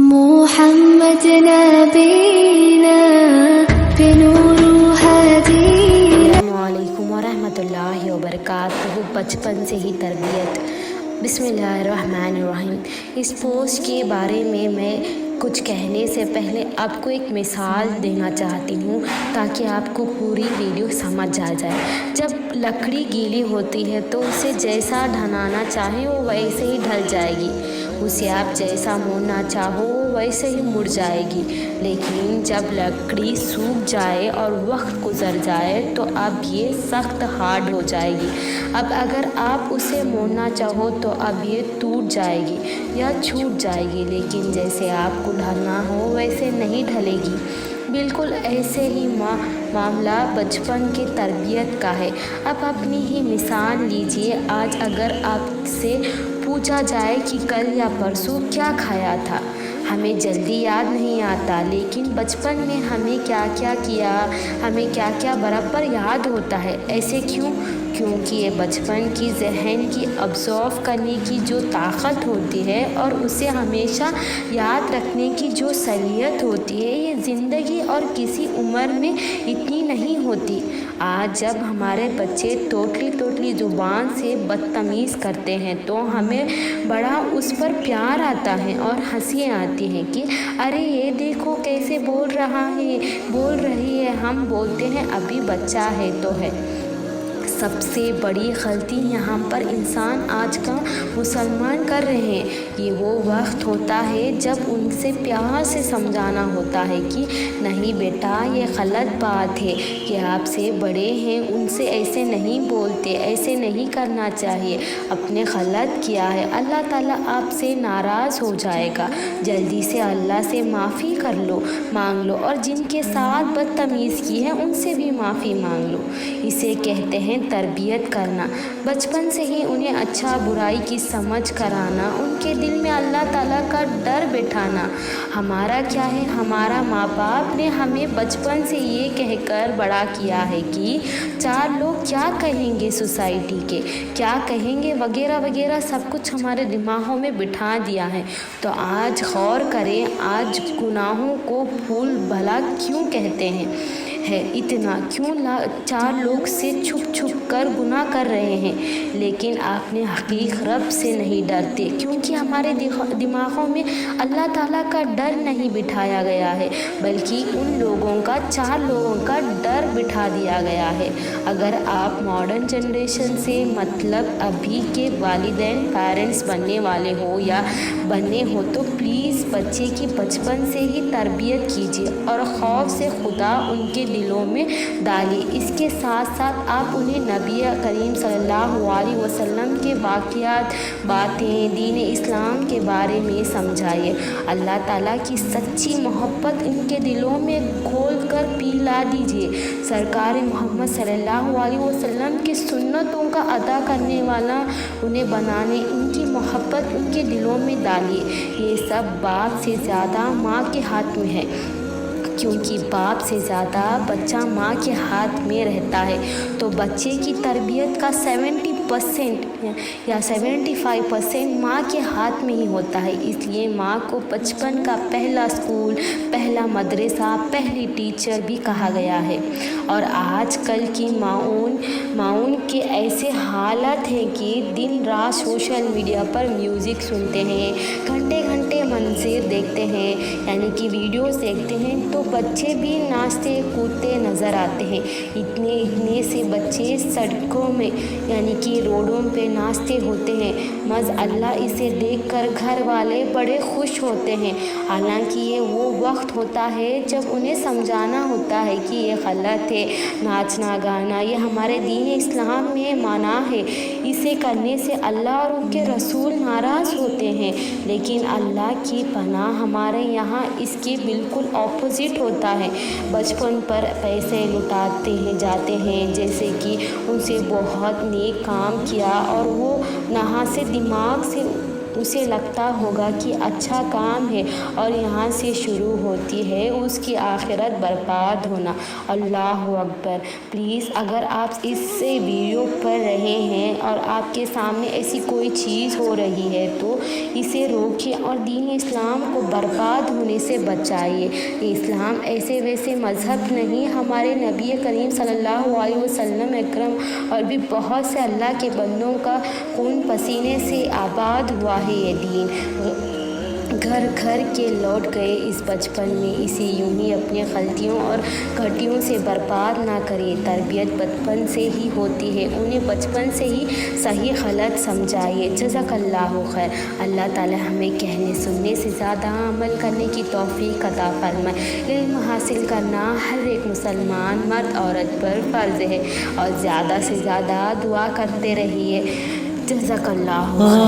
محمد نبینا بنور ہدینا۔ السلام علیکم ورحمۃ اللہ وبرکاتہ۔ بچپن سے ہی تربیت۔ بسم اللہ الرحمن الرحیم۔ اس پوسٹ کے بارے میں کچھ کہنے سے پہلے آپ کو ایک مثال دینا چاہتی ہوں تاکہ آپ کو پوری ویڈیو سمجھ آ جائے۔ جب لکڑی گیلی ہوتی ہے تو اسے جیسا ڈھنانا چاہیں وہ ویسے ہی ڈھل جائے گی، اسے آپ جیسا موڑنا چاہو وہ ویسے ہی مڑ جائے گی۔ لیکن جب لکڑی سوکھ جائے اور وقت گزر جائے تو اب یہ سخت ہارڈ ہو جائے گی۔ اب اگر آپ اسے موڑنا چاہو تو اب یہ ٹوٹ جائے گی یا چھوٹ جائے گی، لیکن جیسے آپ کو ڈھالنا ہو ویسے نہیں ڈھلے گی۔ بالکل ایسے ہی معاملہ بچپن کی تربیت کا ہے۔ اب اپنی ہی مثال لیجیے۔ آج اگر آپ سے پوچھا جائے کہ کل یا پرسوں کیا کھایا تھا، ہمیں جلدی یاد نہیں آتا، لیکن بچپن میں ہمیں کیا کیا کیا، ہمیں کیا کیا برابر یاد ہوتا ہے۔ ایسے کیوں؟ کیونکہ یہ بچپن کی ذہن کی ابزرو کرنے کی جو طاقت ہوتی ہے اور اسے ہمیشہ یاد رکھنے کی جو صلاحیت ہوتی ہے، یہ زندگی اور کسی عمر میں اتنی نہیں ہوتی۔ آج جب ہمارے بچے ٹوٹلی زبان سے بدتمیزی کرتے ہیں تو ہمیں بڑا اس پر پیار آتا ہے اور ہنسی آتی ہے کہ ارے یہ دیکھو کیسے بول رہی ہے۔ ہم بولتے ہیں ابھی بچہ ہے تو ہے۔ سب سے بڑی غلطی یہاں پر انسان آج کا مسلمان کر رہے ہیں۔ یہ وہ وقت ہوتا ہے جب ان سے پیار سے سمجھانا ہوتا ہے کہ نہیں بیٹا یہ غلط بات ہے، کہ آپ سے بڑے ہیں ان سے ایسے نہیں بولتے، ایسے نہیں کرنا چاہیے، آپ نے غلط کیا ہے، اللہ تعالیٰ آپ سے ناراض ہو جائے گا، جلدی سے اللہ سے معافی مانگ لو اور جن کے ساتھ بدتمیزی کی ہے ان سے بھی معافی مانگ لو۔ اسے کہتے ہیں تربیت کرنا۔ بچپن سے ہی انہیں اچھا برائی کی سمجھ کرانا، ان کے دل میں اللہ تعالیٰ کا ڈر بٹھانا۔ ہمارا کیا ہے، ہمارا ماں باپ نے ہمیں بچپن سے یہ کہہ کر بڑا کیا ہے کہ چار لوگ کیا کہیں گے، سوسائٹی کے کیا کہیں گے وغیرہ وغیرہ، سب کچھ ہمارے دماغوں میں بٹھا دیا ہے۔ تو آج غور کریں، آج گناہوں کو بھول بھلا کیوں کہتے ہیں، اتنا کیوں چار لوگ سے چھپ کر گناہ کر رہے ہیں، لیکن آپ نے حقیق رب سے نہیں ڈرتے، کیونکہ ہمارے دماغوں میں اللہ تعالیٰ کا ڈر نہیں بٹھایا گیا ہے، بلکہ ان لوگوں کا، چار لوگوں کا ڈر بٹھا دیا گیا ہے۔ اگر آپ ماڈرن جنریشن سے مطلب ابھی کے والدین، پیرنٹس بننے والے ہو یا بننے ہو تو پلیز بچے کی بچپن سے ہی تربیت کیجیے اور خوف سے خدا ان کے دلوں میں ڈالیے۔ اس کے ساتھ ساتھ آپ انہیں نبی کریم صلی اللہ علیہ وسلم کے واقعات، باتیں، دین اسلام کے بارے میں سمجھائیے۔ اللہ تعالیٰ کی سچی محبت ان کے دلوں میں کھول کر پلا دیجیے۔ سرکار محمد صلی اللہ علیہ وسلم کی سنتوں کا ادا کرنے والا انہیں بنانے، ان کی محبت ان کے دلوں میں ڈالیے۔ یہ سب باپ سے زیادہ ماں کے ہاتھ میں ہے، کیونکہ باپ سے زیادہ بچہ ماں کے ہاتھ میں رہتا ہے۔ تو بچے کی تربیت کا 70% یا 75% ماں کے ہاتھ میں ہی ہوتا ہے۔ اس لیے ماں کو بچپن کا پہلا اسکول، پہلا مدرسہ، پہلی ٹیچر بھی کہا گیا ہے۔ اور آج کل کی ماؤں کے ایسے حالت ہیں کہ دن رات سوشل میڈیا پر میوزک سنتے ہیں، گھنٹے منظر دیکھتے ہیں، یعنی کہ ویڈیوز دیکھتے ہیں، تو بچے بھی ناچتے کودتے نظر آتے ہیں۔ اتنے سے بچے سڑکوں میں یعنی کہ روڈوں پہ ناچتے ہوتے ہیں، اللہ اسے دیکھ کر گھر والے بڑے خوش ہوتے ہیں، حالانکہ یہ وہ وقت ہوتا ہے جب انہیں سمجھانا ہوتا ہے کہ یہ غلط ہے، ناچنا گانا یہ ہمارے دین اسلام میں منع ہے، اسے کرنے سے اللہ اور ان کے رسول ناراض ہوتے ہیں۔ لیکن اللہ کی پناہ ہمارے یہاں اس کے بالکل اپوزٹ ہوتا ہے۔ بچپن پر پیسے لٹاتے جاتے ہیں، جیسے کہ ان سے بہت نیک کام کیا اور وہ نہا سے دماغ سے اسے لگتا ہوگا کہ اچھا کام ہے اور یہاں سے شروع ہوتی ہے اس کی آخرت برباد ہونا۔ اللہ اکبر۔ پلیز اگر آپ اس سے ویڈیو پڑھ رہے ہیں اور آپ کے سامنے ایسی کوئی چیز ہو رہی ہے تو اسے روکیں اور دین اسلام کو برباد ہونے سے بچائیے۔ اسلام ایسے ویسے مذہب نہیں، ہمارے نبی کریم صلی اللہ علیہ وسلم اکرم اور بھی بہت سے اللہ کے بندوں کا خون پسینے سے آباد ہوا ہے یہ دین۔ گھر گھر کے لوٹ گئے اس بچپن میں، اسے یوں ہی اپنی غلطیوں اور گھٹیوں سے برباد نہ کرے۔ تربیت بچپن سے ہی ہوتی ہے، انہیں بچپن سے ہی صحیح غلط سمجھائیے۔ جزاک اللہ خیر۔ اللہ تعالی ہمیں کہنے سننے سے زیادہ عمل کرنے کی توفیق عطا فرمائے۔ علم حاصل کرنا ہر ایک مسلمان مرد عورت پر فرض ہے اور زیادہ سے زیادہ دعا کرتے رہیے۔ جزاک اللہ خیر۔